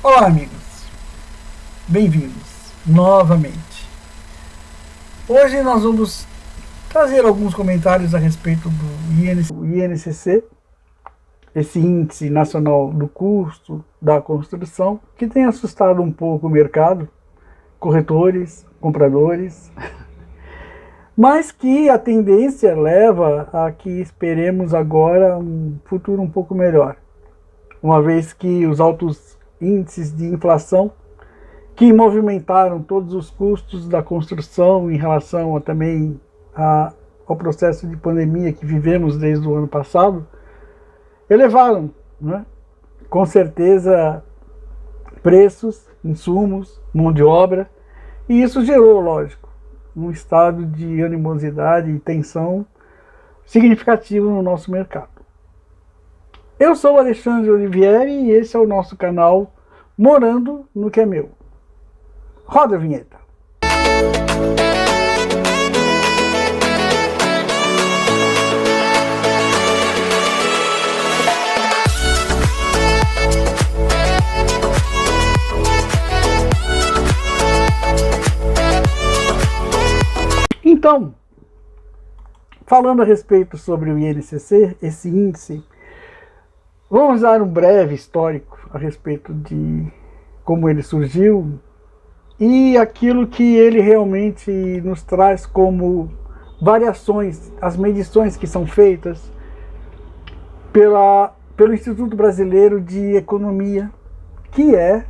Olá, amigos, bem-vindos novamente. Hoje nós vamos trazer alguns comentários a respeito do INCC, esse Índice Nacional do Custo da Construção, que tem assustado um pouco o mercado, corretores, compradores, mas que a tendência leva a que esperemos agora um futuro um pouco melhor, uma vez que os altos índices de inflação que movimentaram todos os custos da construção em relação também ao processo de pandemia que vivemos desde o ano passado, elevaram, né, com certeza, preços, insumos, mão de obra, e isso gerou, lógico, um estado de animosidade e tensão significativo no nosso mercado. Eu sou o Alexandre Olivieri e esse é o nosso canal Morando no que é Meu. Roda a vinheta. Então, falando a respeito sobre o INCC, esse índice, vamos dar um breve histórico a respeito de como ele surgiu e aquilo que ele realmente nos traz como variações, as medições que são feitas pelo Instituto Brasileiro de Economia, que é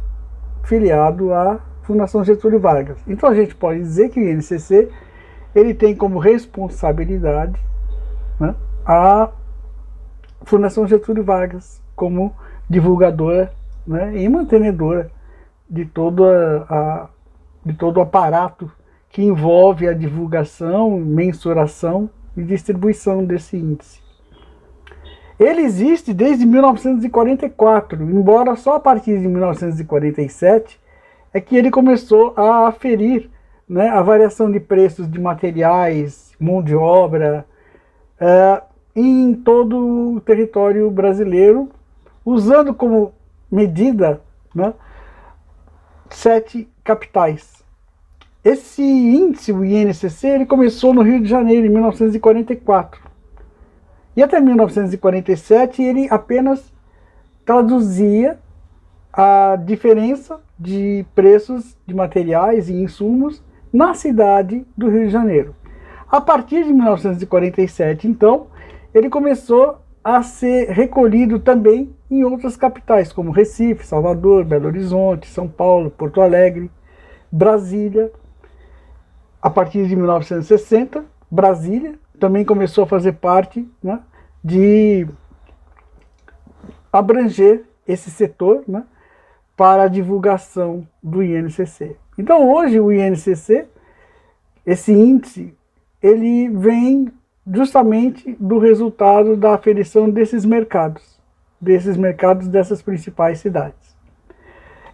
filiado à Fundação Getúlio Vargas. Então a gente pode dizer que o INCC ele tem como responsabilidade, né, a Fundação Getúlio Vargas como divulgadora, né, e mantenedora de todo o aparato que envolve a divulgação, mensuração e distribuição desse índice. Ele existe desde 1944, embora só a partir de 1947 é que ele começou a aferir, né, a variação de preços de materiais, mão de obra, em todo o território brasileiro, usando como medida, né, 7 capitais. Esse índice, o INCC, ele começou no Rio de Janeiro, em 1944. E até 1947 ele apenas traduzia a diferença de preços de materiais e insumos na cidade do Rio de Janeiro. A partir de 1947, então, ele começou a ser recolhido também em outras capitais, como Recife, Salvador, Belo Horizonte, São Paulo, Porto Alegre, Brasília. A partir de 1960, Brasília também começou a fazer parte, né, de abranger esse setor, né, para a divulgação do INCC. Então hoje o INCC, esse índice, ele vem justamente do resultado da aferição desses mercados dessas principais cidades.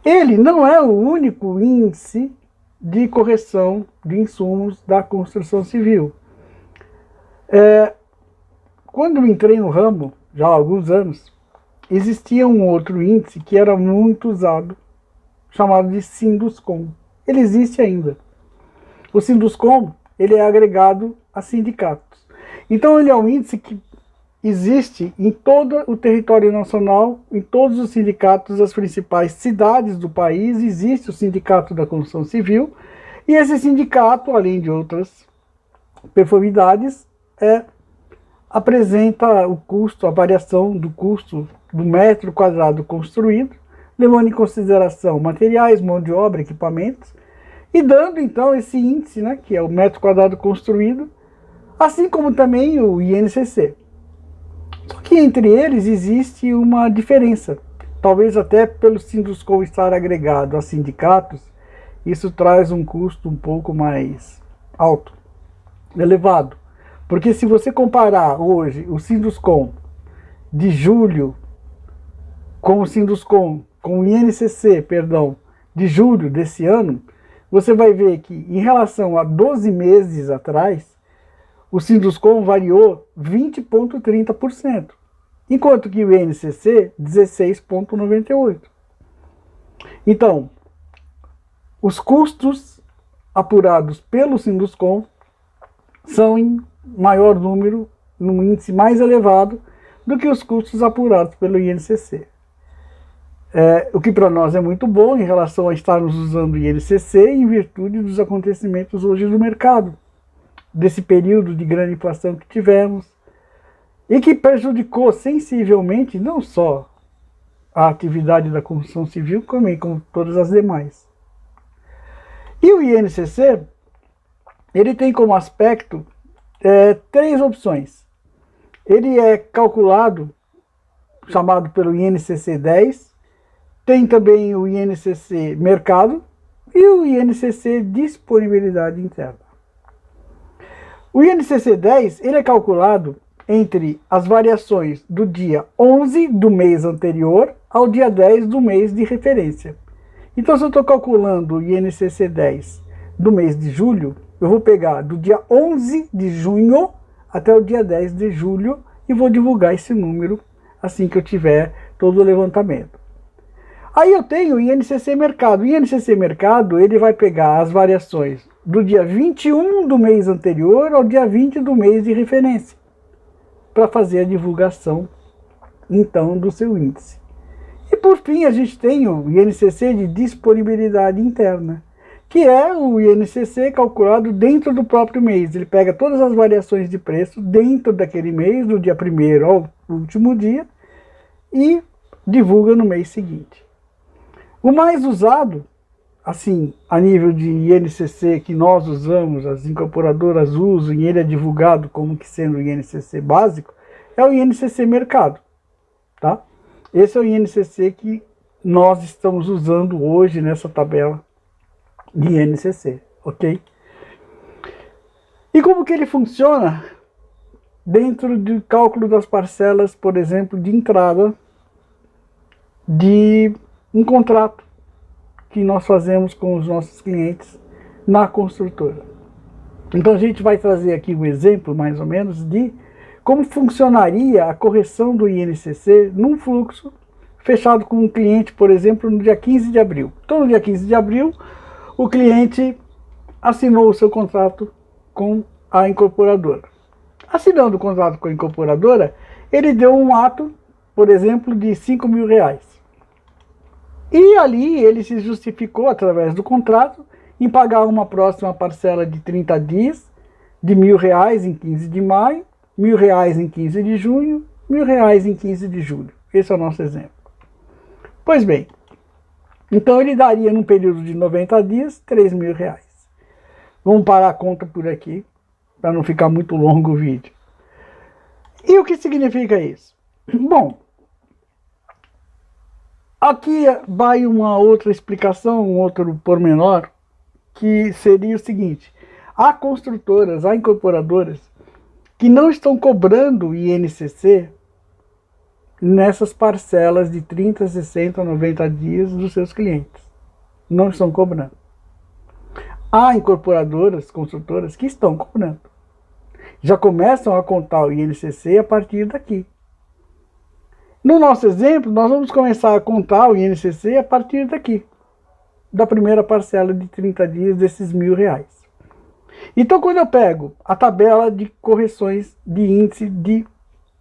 Ele não é o único índice de correção de insumos da construção civil. Quando eu entrei no ramo, já há alguns anos, existia um outro índice que era muito usado, chamado de Sinduscom. Ele existe ainda. O Sinduscom, ele é agregado a sindicatos. Então ele é um índice que existe em todo o território nacional, em todos os sindicatos das principais cidades do país, existe o Sindicato da Construção Civil, e esse sindicato, além de outras performidades, apresenta o custo, a variação do custo do metro quadrado construído, levando em consideração materiais, mão de obra, equipamentos, e dando então esse índice, né, que é o metro quadrado construído, assim como também o INCC. Só que entre eles existe uma diferença. Talvez até pelo Sinduscom estar agregado a sindicatos, isso traz um custo um pouco mais alto, elevado. Porque se você comparar hoje o Sinduscom de julho com o Sinduscom, com o INCC, perdão, de julho desse ano, você vai ver que em relação a 12 meses atrás, o Sinduscom variou 20,30%, enquanto que o INCC 16,98%. Então, os custos apurados pelo Sinduscon são em maior número, num índice mais elevado, do que os custos apurados pelo INCC. O que para nós é muito bom em relação a estarmos usando o INCC em virtude dos acontecimentos hoje no mercado, desse período de grande inflação que tivemos, e que prejudicou sensivelmente não só a atividade da construção civil, como todas as demais. E o INCC, ele tem como aspecto três opções. Ele é calculado, chamado pelo INCC 10, tem também o INCC Mercado e o INCC Disponibilidade Interna. O INCC 10 ele é calculado entre as variações do dia 11 do mês anterior ao dia 10 do mês de referência. Então, se eu estou calculando o INCC 10 do mês de julho, eu vou pegar do dia 11 de junho até o dia 10 de julho e vou divulgar esse número assim que eu tiver todo o levantamento. Aí eu tenho o INCC Mercado. O INCC Mercado ele vai pegar as variações do dia 21 do mês anterior ao dia 20 do mês de referência, para fazer a divulgação, então, do seu índice. E por fim, a gente tem o INCC de Disponibilidade Interna, que é o INCC calculado dentro do próprio mês. Ele pega todas as variações de preço dentro daquele mês, do dia 1º ao último dia, e divulga no mês seguinte. O mais usado, assim, a nível de INCC que nós usamos, as incorporadoras usam e ele é divulgado como que sendo o INCC básico, é o INCC Mercado, tá? Esse é o INCC que nós estamos usando hoje nessa tabela de INCC, ok? E como que ele funciona dentro do cálculo das parcelas, por exemplo, de entrada de um contrato que nós fazemos com os nossos clientes na construtora. Então a gente vai trazer aqui um exemplo, mais ou menos, de como funcionaria a correção do INCC num fluxo fechado com um cliente, por exemplo, no dia 15 de abril. Então, no dia 15 de abril, o cliente assinou o seu contrato com a incorporadora. Assinando o contrato com a incorporadora, ele deu um ato, por exemplo, de R$5.000. E ali ele se justificou, através do contrato, em pagar uma próxima parcela de 30 dias, de R$1.000 em 15 de maio, R$1.000 em 15 de junho, R$1.000 em 15 de julho. Esse é o nosso exemplo. Pois bem, então ele daria, num período de 90 dias, R$3.000. Vamos parar a conta por aqui, para não ficar muito longo o vídeo. E o que significa isso? Bom, aqui vai uma outra explicação, um outro pormenor, que seria o seguinte: há construtoras, há incorporadoras que não estão cobrando INCC nessas parcelas de 30, 60, 90 dias dos seus clientes. Não estão cobrando. Há incorporadoras, construtoras que estão cobrando. Já começam a contar o INCC a partir daqui. No nosso exemplo, nós vamos começar a contar o INCC a partir daqui, da primeira parcela de 30 dias desses R$1.000. Então, quando eu pego a tabela de correções de índice de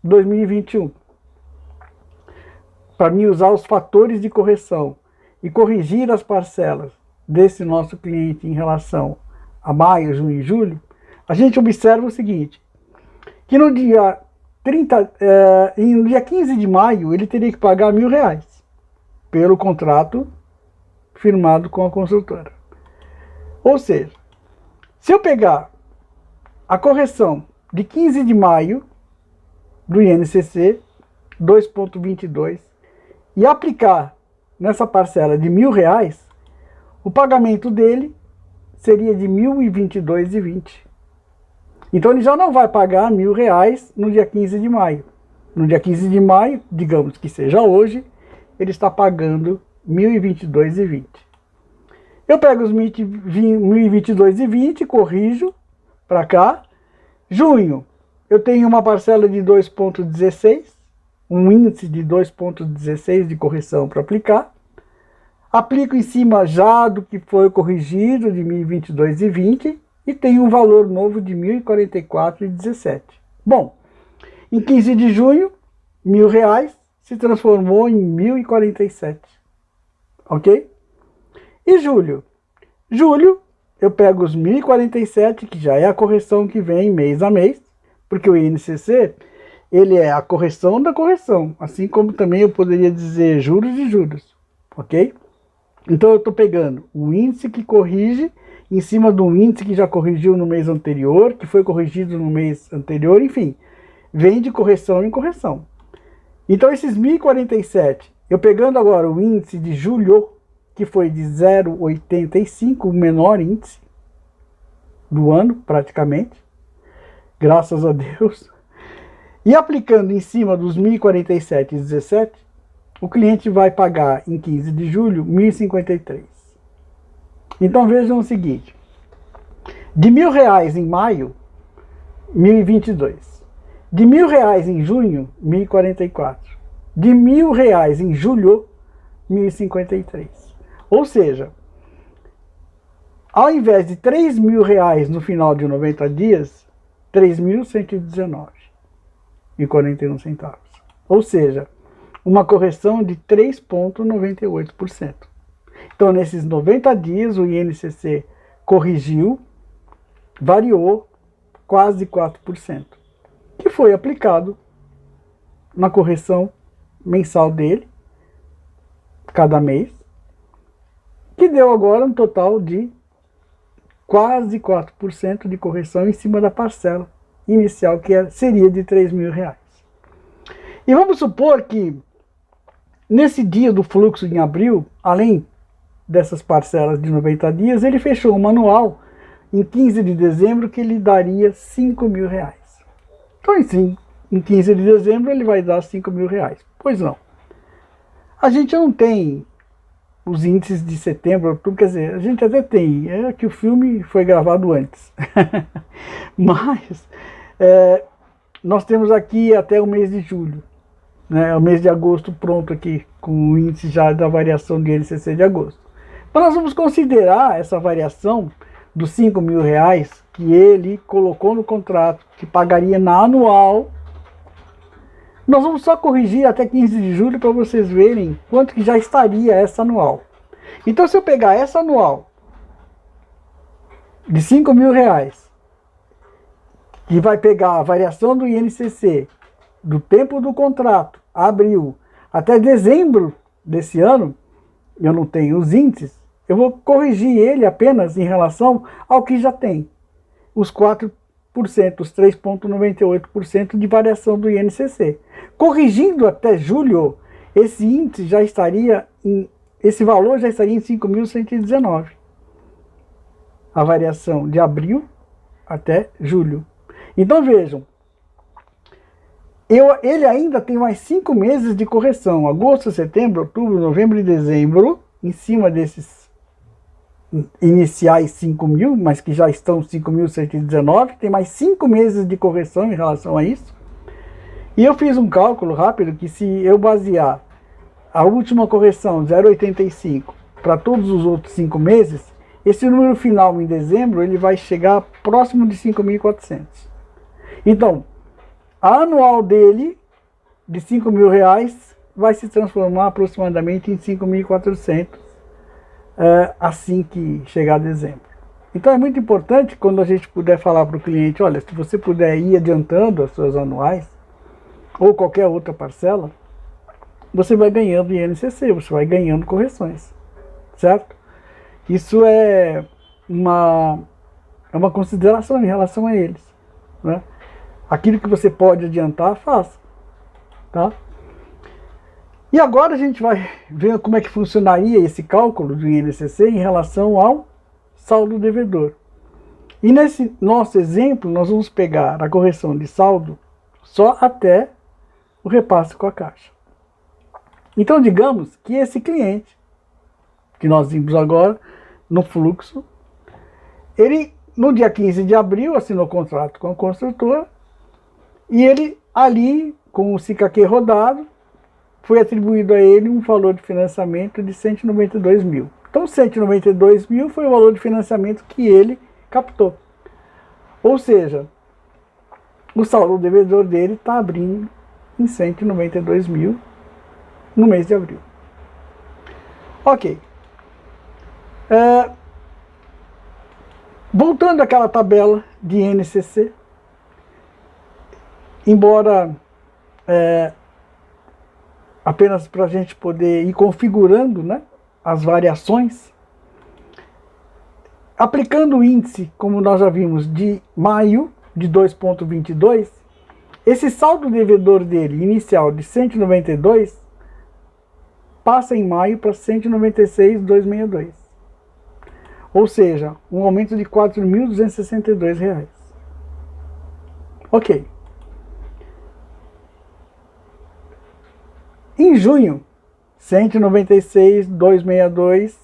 2021, para mim usar os fatores de correção e corrigir as parcelas desse nosso cliente em relação a maio, junho e julho, a gente observa o seguinte, que no dia 15 de maio ele teria que pagar R$1.000 pelo contrato firmado com a construtora. Ou seja, se eu pegar a correção de 15 de maio do INCC 2,22 e aplicar nessa parcela de R$1.000, o pagamento dele seria de R$1.022,20. Então ele já não vai pagar R$1.000 no dia 15 de maio. No dia 15 de maio, digamos que seja hoje, ele está pagando R$1.022,20. Eu pego os R$1.022,20, corrijo para cá. Junho, eu tenho uma parcela de 2,16, um índice de 2,16 de correção para aplicar. aplico em cima já do que foi corrigido de 1022,20 e tenho um valor novo de 1044,17. Bom, em 15 de junho, R$ 1.000 se transformou em 1047, ok? E julho? Julho, eu pego os 1047, que já é a correção que vem mês a mês, porque o INCC, ele é a correção da correção, assim como também eu poderia dizer juros de juros, ok? Então eu estou pegando o índice que corrige em cima do índice que já corrigiu no mês anterior, que foi corrigido no mês anterior, enfim, vem de correção em correção. Então esses 1047, eu pegando agora o índice de julho, que foi de 0,85, o menor índice do ano, praticamente, graças a Deus, e aplicando em cima dos 1047,17, o cliente vai pagar em 15 de julho 1.053. Então vejam o seguinte, de R$ 1.000 em maio, 1.022. De R$ 1.000 em junho, 1.044. De R$ 1.000 em julho, 1.053. Ou seja, ao invés de R$ 3.000 no final de 90 dias, 3.119,41. Ou seja, uma correção de 3,98%. Então, nesses 90 dias, o INCC corrigiu, variou quase 4%, que foi aplicado na correção mensal dele, cada mês, que deu agora um total de quase 4% de correção em cima da parcela inicial, que seria de R$ 3.000. E vamos supor que, nesse dia do fluxo em abril, além dessas parcelas de 90 dias, ele fechou um manual em 15 de dezembro que lhe daria R$ 5.000. Então, assim, em 15 de dezembro ele vai dar R$ 5.000. Pois não. A gente não tem os índices de setembro, outubro, quer dizer, a gente até tem, é que o filme foi gravado antes. Mas nós temos aqui até o mês de julho, né, o mês de agosto pronto aqui, com o índice já da variação do INCC de agosto. Então nós vamos considerar essa variação dos R$ 5.000 que ele colocou no contrato, que pagaria na anual. Nós vamos só corrigir até 15 de julho para vocês verem quanto que já estaria essa anual. Então, se eu pegar essa anual de R$ 5.000, que vai pegar a variação do INCC do tempo do contrato, abril, até dezembro desse ano, eu não tenho os índices, eu vou corrigir ele apenas em relação ao que já tem, os 4%, os 3,98% de variação do INCC. Corrigindo até julho, esse índice já estaria esse valor já estaria em 5.119. A variação de abril até julho. Então vejam, ele ainda tem mais 5 meses de correção, agosto, setembro, outubro, novembro e dezembro, em cima desses iniciais 5.000, mas que já estão 5.119, tem mais 5 meses de correção em relação a isso. E eu fiz um cálculo rápido que, se eu basear a última correção 0,85 para todos os outros 5 meses, esse número final em dezembro ele vai chegar próximo de 5.400. Então, a anual dele, de R$ 5.000, vai se transformar aproximadamente em 5.400 assim que chegar dezembro. Então é muito importante quando a gente puder falar para o cliente, olha, se você puder ir adiantando as suas anuais, ou qualquer outra parcela, você vai ganhando INCC, você vai ganhando correções, certo? Isso é uma consideração em relação a eles, né? Aquilo que você pode adiantar, faça, tá? E agora a gente vai ver como é que funcionaria esse cálculo do INCC em relação ao saldo devedor. E nesse nosso exemplo, nós vamos pegar a correção de saldo só até o repasse com a Caixa. Então, digamos que esse cliente, que nós vimos agora no fluxo, ele, no dia 15 de abril, assinou contrato com a construtora, e ele ali, com o SICAQ rodado, foi atribuído a ele um valor de financiamento de 192 mil. Então 192 mil foi o valor de financiamento que ele captou. Ou seja, o saldo devedor dele está abrindo em 192 mil no mês de abril. Ok. Voltando àquela tabela de INCC, embora apenas para a gente poder ir configurando, né, as variações, aplicando o índice, como nós já vimos, de maio, de 2,22, esse saldo devedor dele, inicial de 192, passa em maio para 196,262. Ou seja, um aumento de R$ 4.262. Ok. Em junho, 196,262,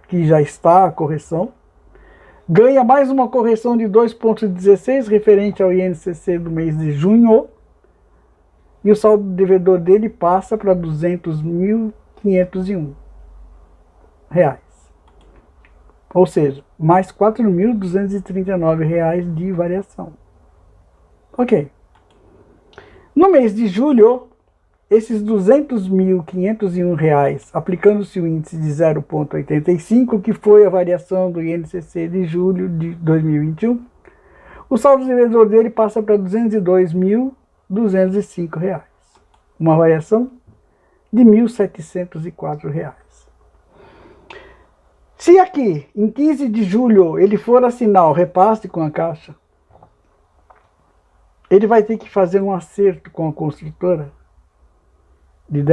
que já está a correção, ganha mais uma correção de 2,16 referente ao INCC do mês de junho, e o saldo devedor dele passa para R$ 200.501. Ou seja, mais R$ 4.239 de variação. Ok. No mês de julho, esses R$ 200.501, aplicando-se o índice de 0,85, que foi a variação do INCC de julho de 2021, o saldo devedor dele passa para R$ 202.205, uma variação de R$ 1.704. Se aqui, em 15 de julho, ele for assinar o repasse com a Caixa, ele vai ter que fazer um acerto com a construtora de R$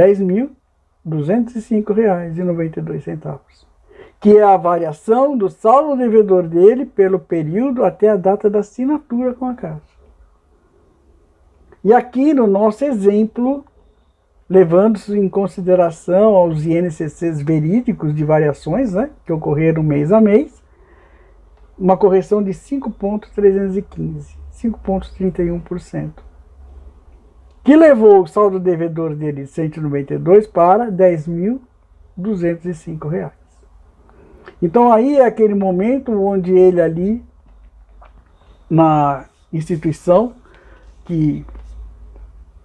10.205,92, que é a variação do saldo devedor dele pelo período até a data da assinatura com a Caixa. E aqui no nosso exemplo, levando-se em consideração aos INCCs verídicos de variações, né, que ocorreram mês a mês, uma correção de 5,315, 5,31%. que levou o saldo devedor dele de 192 para R$ 10.205. Então aí é aquele momento onde ele ali, na instituição que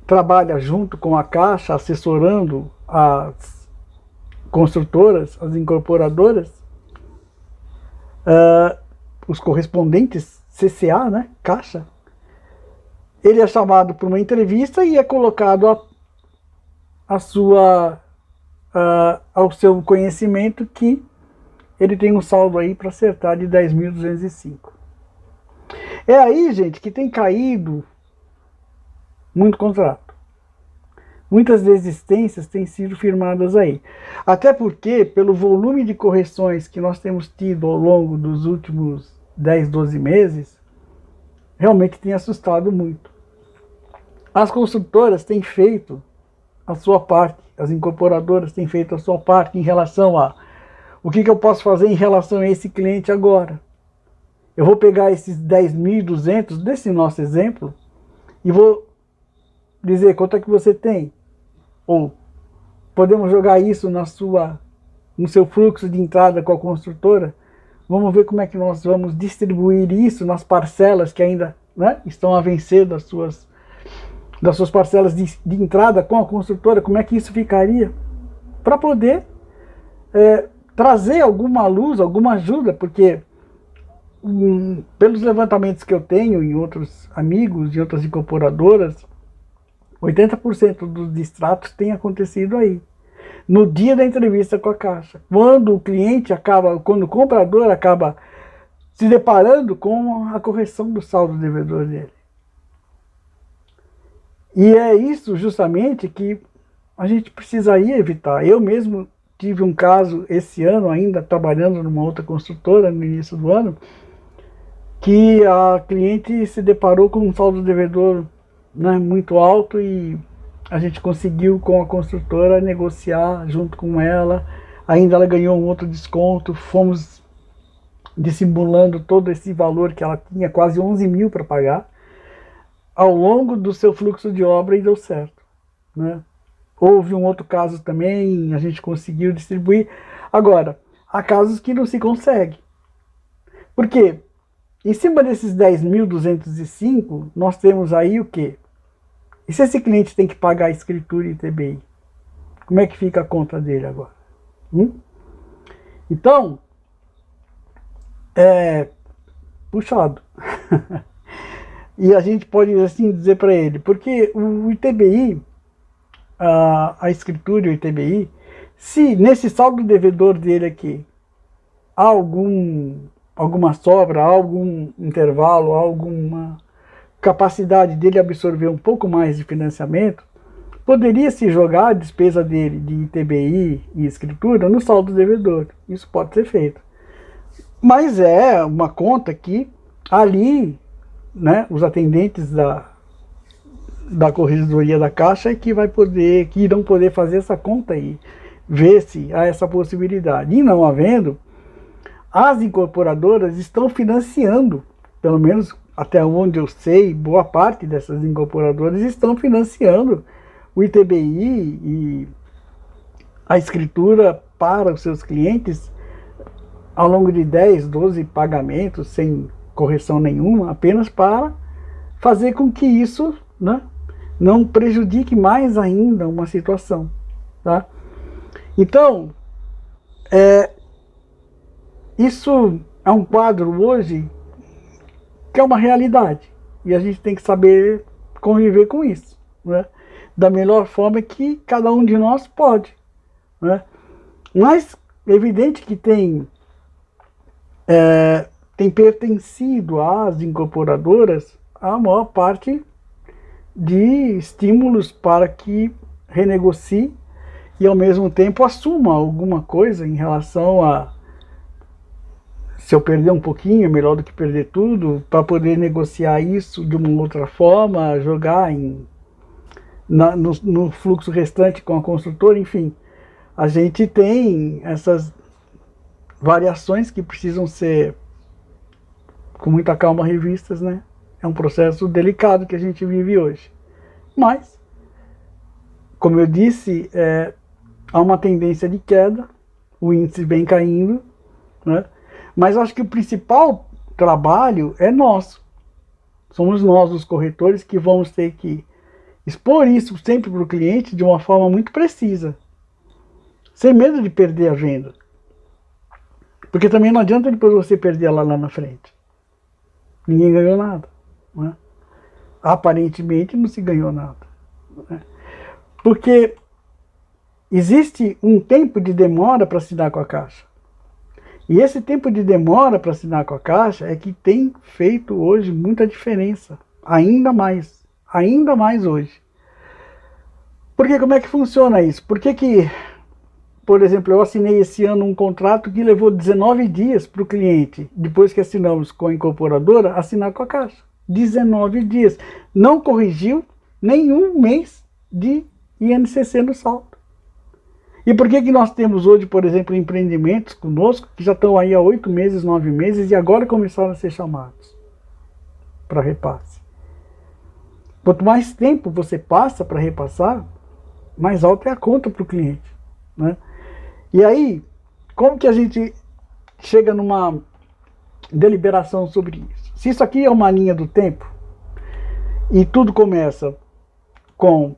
trabalha junto com a Caixa, assessorando as construtoras, as incorporadoras, os correspondentes CCA, né, Caixa, ele é chamado para uma entrevista e é colocado ao seu conhecimento que ele tem um saldo aí para acertar de 10.205. É aí, gente, que tem caído muito contrato. Muitas desistências têm sido firmadas aí. Até porque, pelo volume de correções que nós temos tido ao longo dos últimos 10, 12 meses, realmente tem assustado muito. As construtoras têm feito a sua parte, as incorporadoras têm feito a sua parte em relação a o que eu posso fazer em relação a esse cliente agora. Eu vou pegar esses 10.200 desse nosso exemplo e vou dizer quanto é que você tem. Ou podemos jogar isso no seu fluxo de entrada com a construtora. Vamos ver como é que nós vamos distribuir isso nas parcelas que ainda, né, estão a vencer das suas parcelas de entrada com a construtora, como é que isso ficaria, para poder trazer alguma luz, alguma ajuda, porque pelos levantamentos que eu tenho em outros amigos, em outras incorporadoras, 80% dos distratos tem acontecido aí, no dia da entrevista com a Caixa, quando o cliente quando o comprador acaba se deparando com a correção do saldo devedor dele. E é isso justamente que a gente precisaria evitar. Eu mesmo tive um caso esse ano, ainda trabalhando numa outra construtora no início do ano, que a cliente se deparou com um saldo devedor, né, muito alto, e a gente conseguiu com a construtora negociar junto com ela. Ainda ela ganhou um outro desconto, fomos dissimulando todo esse valor que ela tinha, quase 11 mil para pagar, ao longo do seu fluxo de obra, e deu certo, né? houve um outro caso também, a gente conseguiu distribuir. Agora, há casos que não se consegue. Por quê? Em cima desses 10.205, nós temos aí o quê? E se esse cliente tem que pagar a escritura e ITBI? Como é que fica a conta dele agora? Então, é puxado. E a gente pode assim dizer para ele, porque o ITBI, a escritura e o ITBI, se nesse saldo devedor dele aqui há alguma sobra, há algum intervalo, há alguma capacidade dele absorver um pouco mais de financiamento, poderia se jogar a despesa dele de ITBI e escritura no saldo devedor. Isso pode ser feito. Mas é uma conta que ali, né, os atendentes da corregedoria da Caixa que irão poder fazer essa conta aí, ver se há essa possibilidade. E não havendo, as incorporadoras estão financiando, pelo menos até onde eu sei, boa parte dessas incorporadoras estão financiando o ITBI e a escritura para os seus clientes ao longo de 10, 12 pagamentos, sem correção nenhuma, apenas para fazer com que isso, né, não prejudique mais ainda uma situação. Tá? Então, isso é um quadro hoje que é uma realidade. E a gente tem que saber conviver com isso, né? Da melhor forma que cada um de nós pode. Né? Mas é evidente que tem pertencido às incorporadoras a maior parte de estímulos para que renegocie e ao mesmo tempo assuma alguma coisa em relação a, se eu perder um pouquinho é melhor do que perder tudo, para poder negociar isso de uma outra forma, jogar no fluxo restante com a construtora, enfim. A gente tem essas variações que precisam ser com muita calma revistas, né? É um processo delicado que a gente vive hoje. Mas, como eu disse, há uma tendência de queda, o índice vem caindo, né? Mas acho que o principal trabalho é nosso. Somos nós, os corretores, que vamos ter que expor isso sempre para o cliente de uma forma muito precisa, sem medo de perder a venda. Porque também não adianta depois você perder ela lá na frente. Ninguém ganhou nada. Né? Aparentemente não se ganhou nada. Né? Porque existe um tempo de demora para assinar com a Caixa. E esse tempo de demora para assinar com a Caixa é que tem feito hoje muita diferença. Ainda mais hoje. Porque como é que funciona isso? Por que, por exemplo, eu assinei esse ano um contrato que levou 19 dias para o cliente, depois que assinamos com a incorporadora, assinar com a Caixa. 19 dias. Não corrigiu nenhum mês de INCC no saldo. E por que nós temos hoje, por exemplo, empreendimentos conosco que já estão aí há 8 meses, 9 meses e agora começaram a ser chamados para repasse? Quanto mais tempo você passa para repassar, mais alta é a conta para o cliente. Né? E aí, como que a gente chega numa deliberação sobre isso? Se isso aqui é uma linha do tempo, e tudo começa com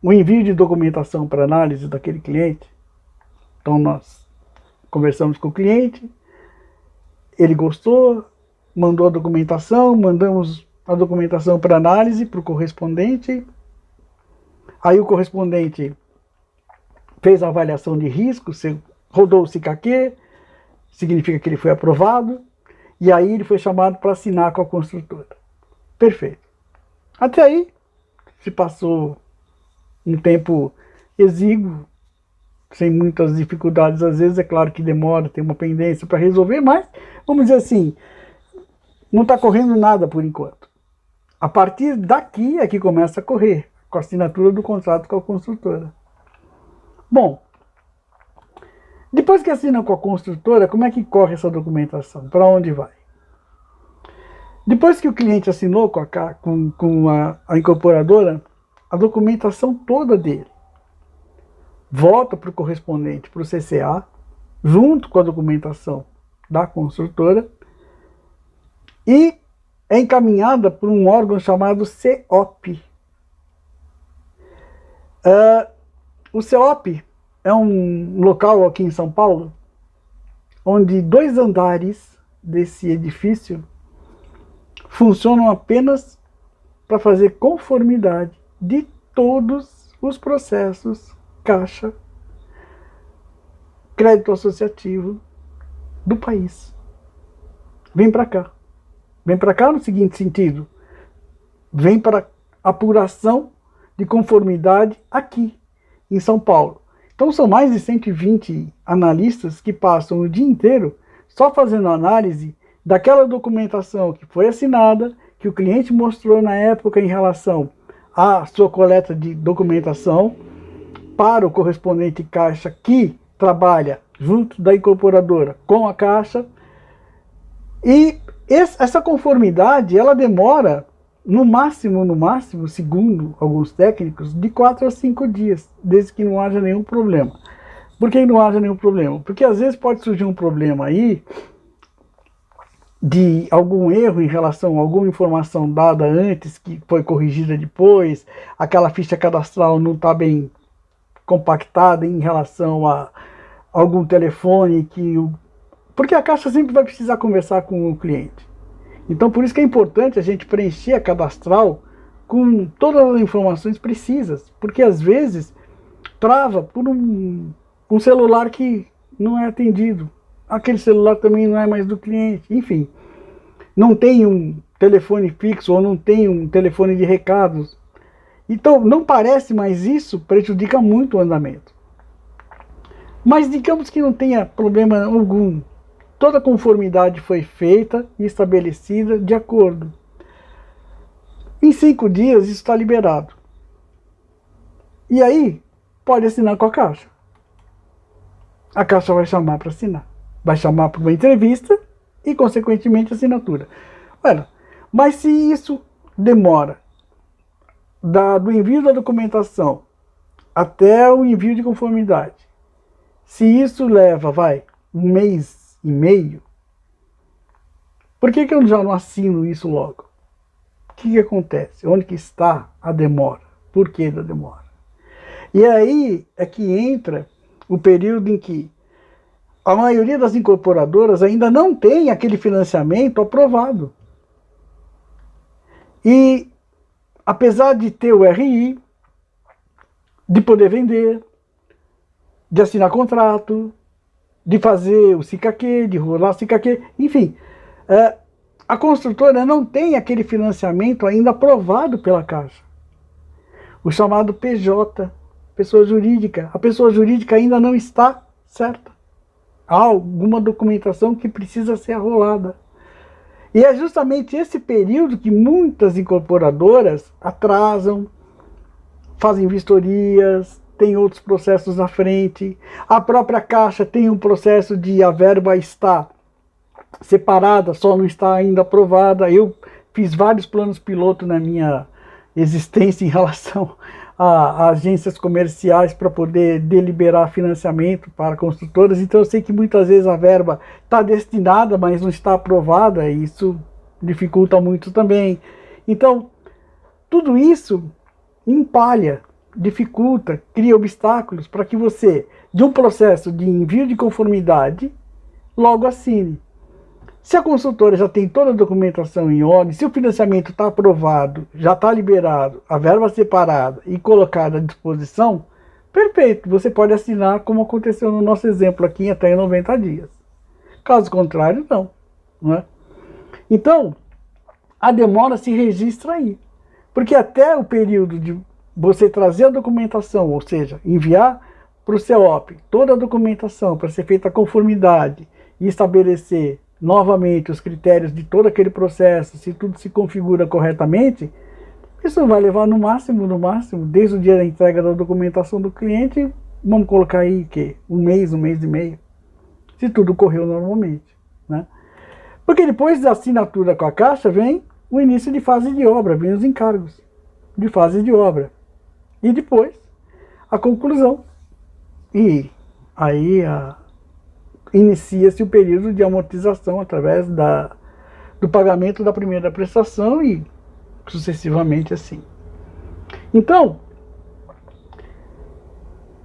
o envio de documentação para análise daquele cliente, então nós conversamos com o cliente, ele gostou, mandou a documentação, mandamos a documentação para análise para o correspondente, aí o correspondente fez a avaliação de risco, rodou o SICAQ, significa que ele foi aprovado, e aí ele foi chamado para assinar com a construtora. Perfeito. Até aí, se passou um tempo exíguo, sem muitas dificuldades, às vezes é claro que demora, tem uma pendência para resolver, mas, vamos dizer assim, não está correndo nada por enquanto. A partir daqui é que começa a correr, com a assinatura do contrato com a construtora. Bom, depois que assina com a construtora, como é que corre essa documentação? Para onde vai? Depois que o cliente assinou com a incorporadora, a documentação toda dele, volta para o correspondente, para o CCA, junto com a documentação da construtora, e é encaminhada por um órgão chamado CEOP. O CEOP é um local aqui em São Paulo, onde 2 andares desse edifício funcionam apenas para fazer conformidade de todos os processos Caixa, crédito associativo do país. Vem para cá. Vem para cá no seguinte sentido: vem para apuração de conformidade aqui em São Paulo. Então são mais de 120 analistas que passam o dia inteiro só fazendo análise daquela documentação que foi assinada, que o cliente mostrou na época em relação à sua coleta de documentação, para o correspondente Caixa que trabalha junto da incorporadora com a Caixa. E essa conformidade, ela demora no máximo, segundo alguns técnicos, de 4 a 5 dias, desde que não haja nenhum problema. Por que não haja nenhum problema? Porque às vezes pode surgir um problema aí de algum erro em relação a alguma informação dada antes, que foi corrigida depois, aquela ficha cadastral não está bem compactada em relação a algum telefone porque a Caixa sempre vai precisar conversar com o cliente. Então por isso que é importante a gente preencher a cadastral com todas as informações precisas, porque às vezes trava por um celular que não é atendido, aquele celular também não é mais do cliente, enfim, não tem um telefone fixo ou não tem um telefone de recados. Então não parece, mas isso prejudica muito o andamento. Mas digamos que não tenha problema algum. Toda a conformidade foi feita e estabelecida de acordo. Em 5 dias isso está liberado. E aí pode assinar com a Caixa. A Caixa vai chamar para assinar. Vai chamar para uma entrevista e consequentemente assinatura. Olha, mas se isso demora do envio da documentação até o envio de conformidade, se isso leva, 1 mês e meio, por que eu já não assino isso logo? O que acontece? Onde que está a demora? Por que da demora? E aí é que entra o período em que a maioria das incorporadoras ainda não tem aquele financiamento aprovado. E apesar de ter o RI, de poder vender, de assinar contrato, de fazer o SICAQ, de rolar o SICAQ, enfim, a construtora não tem aquele financiamento ainda aprovado pela Caixa. O chamado PJ, pessoa jurídica. A pessoa jurídica ainda não está certa. Há alguma documentação que precisa ser arrolada. E é justamente esse período que muitas incorporadoras atrasam, fazem vistorias, tem outros processos na frente. A própria Caixa tem um processo de a verba está separada, só não está ainda aprovada. Eu fiz vários planos piloto na minha existência em relação a agências comerciais para poder deliberar financiamento para construtoras. Então eu sei que muitas vezes a verba está destinada, mas não está aprovada, e isso dificulta muito também. Então, tudo isso empalha, dificulta, cria obstáculos para que você, de um processo de envio de conformidade, logo assine. Se a consultora já tem toda a documentação em ordem, se o financiamento está aprovado, já está liberado, a verba separada e colocada à disposição, perfeito, você pode assinar como aconteceu no nosso exemplo aqui em até 90 dias. Caso contrário, não é? Então, a demora se registra aí. Porque até o período de você trazer a documentação, ou seja, enviar para o CEOP toda a documentação para ser feita a conformidade e estabelecer novamente os critérios de todo aquele processo, se tudo se configura corretamente, isso vai levar no máximo, desde o dia da entrega da documentação do cliente, vamos colocar aí que 1 mês, 1 mês e meio, se tudo correu normalmente, né? Porque depois da assinatura com a Caixa vem o início de fase de obra, vem os encargos de fase de obra. E depois a conclusão E aí inicia-se o período de amortização através do pagamento da primeira prestação e sucessivamente assim. Então,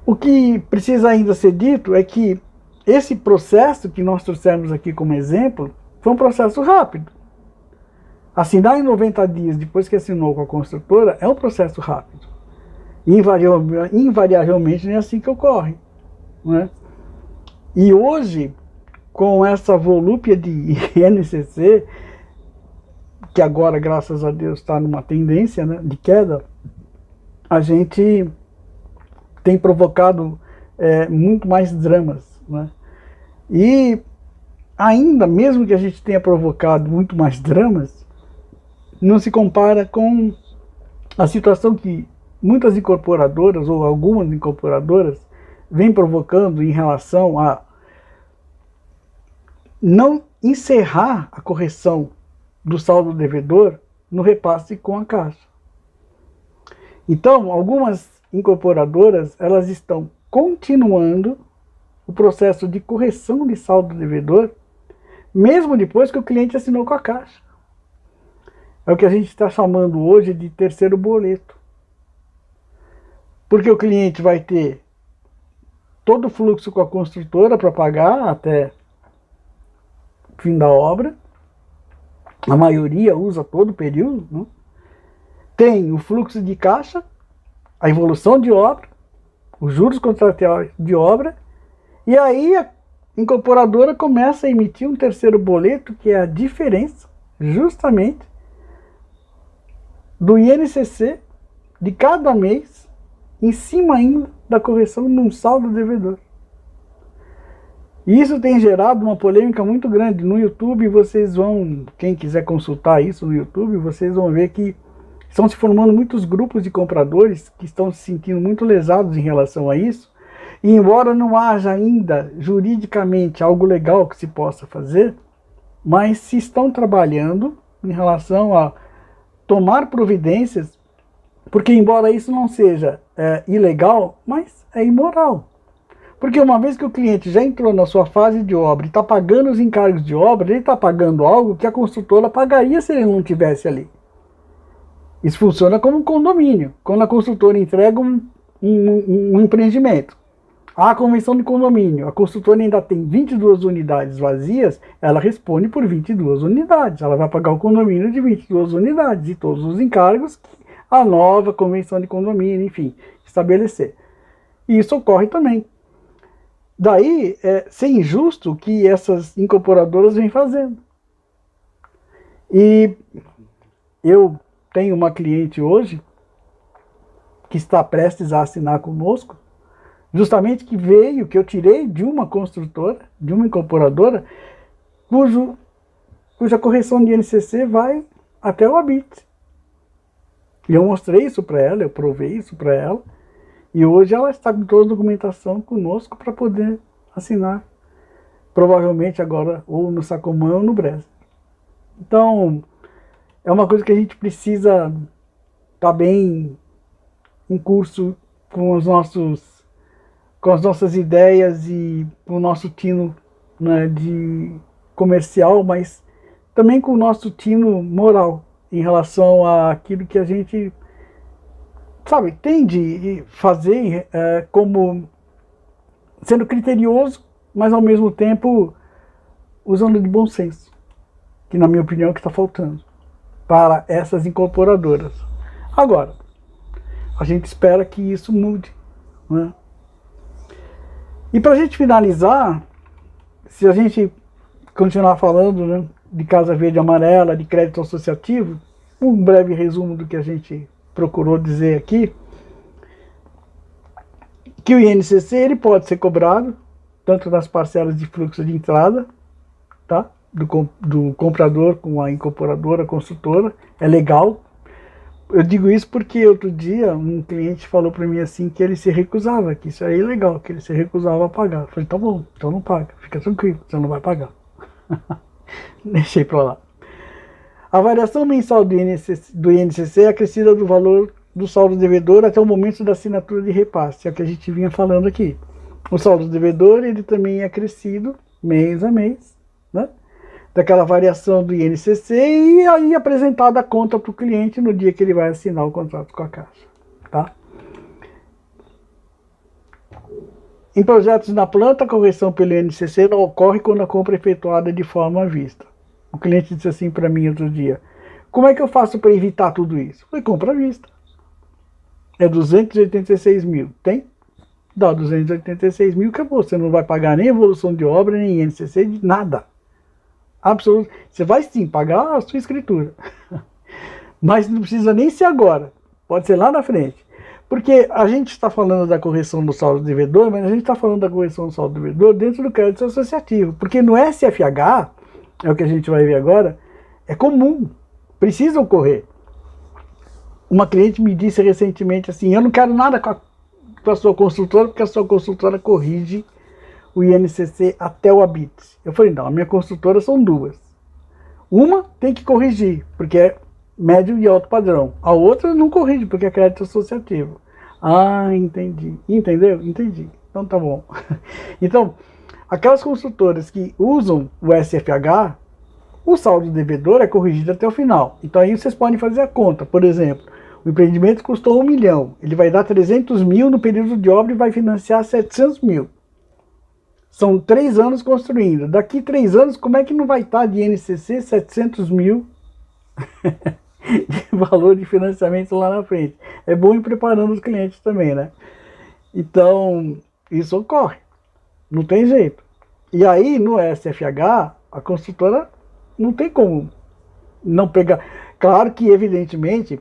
o que precisa ainda ser dito é que esse processo que nós trouxemos aqui como exemplo foi um processo rápido. Assinar em 90 dias depois que assinou com a construtora é um processo rápido. Invariavelmente não é assim que ocorre, né? E hoje, com essa volúpia de INCC, que agora, graças a Deus, está numa tendência, né, de queda, a gente tem provocado muito mais dramas, né? E ainda, mesmo que a gente tenha provocado muito mais dramas, não se compara com a situação que muitas incorporadoras, ou algumas incorporadoras, vêm provocando em relação a não encerrar a correção do saldo devedor no repasse com a Caixa. Então, algumas incorporadoras, elas estão continuando o processo de correção de saldo devedor, mesmo depois que o cliente assinou com a Caixa. É o que a gente está chamando hoje de terceiro boleto. Porque o cliente vai ter todo o fluxo com a construtora para pagar até o fim da obra. A maioria usa todo o período, né? Tem o fluxo de caixa, a evolução de obra, os juros contratuais de obra, e aí a incorporadora começa a emitir um terceiro boleto, que é a diferença, justamente, do INCC de cada mês, em cima ainda da correção num saldo devedor. E isso tem gerado uma polêmica muito grande. No YouTube, vocês vão, quem quiser consultar isso no YouTube, vocês vão ver que estão se formando muitos grupos de compradores que estão se sentindo muito lesados em relação a isso. E embora não haja ainda juridicamente algo legal que se possa fazer, mas se estão trabalhando em relação a tomar providências, porque embora isso não seja ilegal, mas é imoral. Porque uma vez que o cliente já entrou na sua fase de obra e está pagando os encargos de obra, ele está pagando algo que a construtora pagaria se ele não estivesse ali. Isso funciona como um condomínio. Quando a construtora entrega um empreendimento, há a convenção de condomínio, a construtora ainda tem 22 unidades vazias, ela responde por 22 unidades. Ela vai pagar o condomínio de 22 unidades e todos os encargos que a nova convenção de condomínio, enfim, estabelecer. E isso ocorre também. Daí, ser injusto o que essas incorporadoras vêm fazendo. E eu tenho uma cliente hoje que está prestes a assinar conosco, justamente que veio, que eu tirei de uma construtora, de uma incorporadora, cuja correção de INCC vai até o habite. E eu mostrei isso para ela, eu provei isso para ela, e hoje ela está com toda a documentação conosco para poder assinar, provavelmente agora ou no Sacomã ou no Bresa. Então, é uma coisa que a gente precisa estar bem em curso com as nossas ideias e com o nosso tino, né, de comercial, mas também com o nosso tino moral em relação àquilo que a gente, sabe, tem de fazer como sendo criterioso, mas ao mesmo tempo usando de bom senso, que na minha opinião é o que está faltando para essas incorporadoras. Agora, a gente espera que isso mude, né? E para a gente finalizar, se a gente continuar falando, né, de Casa Verde e Amarela, de crédito associativo, um breve resumo do que a gente procurou dizer aqui, que o INCC ele pode ser cobrado tanto nas parcelas de fluxo de entrada, tá? Do comprador com a incorporadora, a construtora, é legal. Eu digo isso porque outro dia um cliente falou para mim assim que ele se recusava, que isso aí é ilegal, que ele se recusava a pagar. Eu falei, tá bom, então não paga, fica tranquilo, você não vai pagar. Deixei para lá. A variação mensal do INCC é acrescida do valor do saldo devedor até o momento da assinatura de repasse, é o que a gente vinha falando aqui. O saldo do devedor, ele também é acrescido mês a mês, né? Daquela variação do INCC e aí apresentada a conta para o cliente no dia que ele vai assinar o contrato com a Caixa, tá? Em projetos na planta, a correção pelo INCC não ocorre quando a compra é efetuada de forma à vista. O cliente disse assim para mim outro dia: como é que eu faço para evitar tudo isso? Eu falei: compra à vista. É 286 mil. Tem? Dá 286 mil, acabou. Você não vai pagar nem evolução de obra, nem INCC, de nada. Absoluto. Você vai sim pagar a sua escritura. Mas não precisa nem ser agora. Pode ser lá na frente. Porque a gente está falando da correção do saldo do devedor, mas a gente está falando da correção do saldo do devedor dentro do crédito associativo. Porque no SFH, é o que a gente vai ver agora, é comum. Precisa ocorrer. Uma cliente me disse recentemente assim: eu não quero nada com a sua construtora, porque a sua construtora corrige o INCC até o ABITS. Eu falei: não, a minha construtora são duas. Uma tem que corrigir, porque é médio e alto padrão. A outra não corrige, porque é crédito associativo. Ah, entendi. Entendeu? Entendi. Então tá bom. Então, aquelas construtoras que usam o SFH, o saldo do devedor é corrigido até o final. Então aí vocês podem fazer a conta. Por exemplo, o empreendimento custou 1 milhão. Ele vai dar 300 mil no período de obra e vai financiar 700 mil. São 3 anos construindo. Daqui 3 anos, como é que não vai estar de INCC 700 mil de valor de financiamento lá na frente? É bom ir preparando os clientes também, né? Então, isso ocorre. Não tem jeito. E aí, no SFH, a construtora não tem como não pegar. Claro que, evidentemente,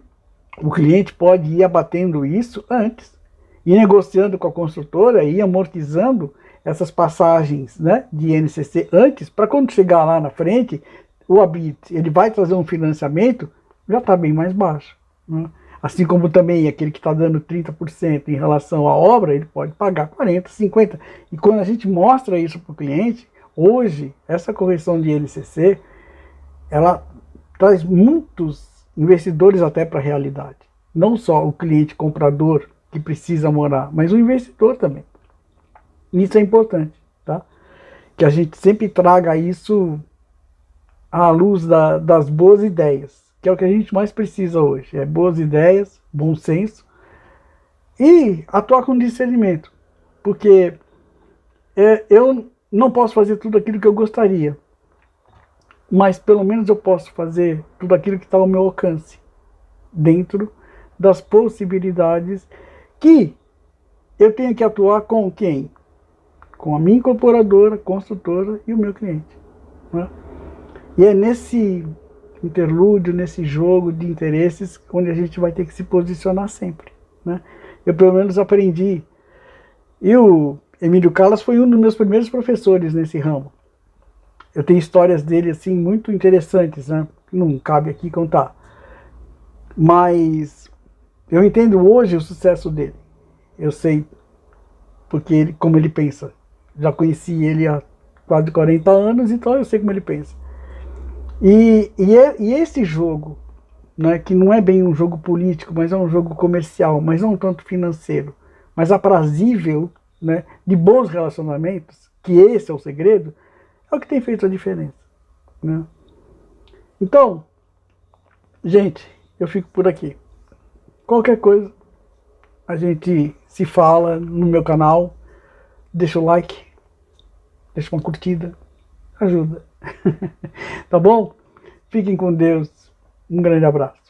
o cliente pode ir abatendo isso antes, ir negociando com a construtora, ir amortizando essas passagens, né, de INCC antes, para quando chegar lá na frente, o ABIT, ele vai trazer um financiamento, já está bem mais baixo, né? Assim como também aquele que está dando 30% em relação à obra, ele pode pagar 40%, 50%. E quando a gente mostra isso para o cliente, hoje, essa correção de INCC, ela traz muitos investidores até para a realidade. Não só o cliente comprador que precisa morar, mas o investidor também. Isso é importante, tá? Que a gente sempre traga isso à luz das boas ideias, que é o que a gente mais precisa hoje. É boas ideias, bom senso e atuar com discernimento. Porque eu não posso fazer tudo aquilo que eu gostaria, mas pelo menos eu posso fazer tudo aquilo que está ao meu alcance, dentro das possibilidades que eu tenho que atuar com quem? Com a minha incorporadora, construtora e o meu cliente, né? E é nesse interlúdio, nesse jogo de interesses, onde a gente vai ter que se posicionar sempre, né? Eu pelo menos aprendi. E o Emílio Callas foi um dos meus primeiros professores nesse ramo. Eu tenho histórias dele assim muito interessantes, né? Não cabe aqui contar. Mas eu entendo hoje o sucesso dele. Eu sei porque ele, como ele pensa. Já conheci ele há quase 40 anos, então eu sei como ele pensa. E esse jogo, né, que não é bem um jogo político, mas é um jogo comercial, mas não tanto financeiro, mas aprazível, né, de bons relacionamentos, que esse é o segredo, é o que tem feito a diferença, né? Então, gente, eu fico por aqui. Qualquer coisa, a gente se fala no meu canal. Deixa o like, deixa uma curtida, ajuda. Tá bom? Fiquem com Deus. Um grande abraço.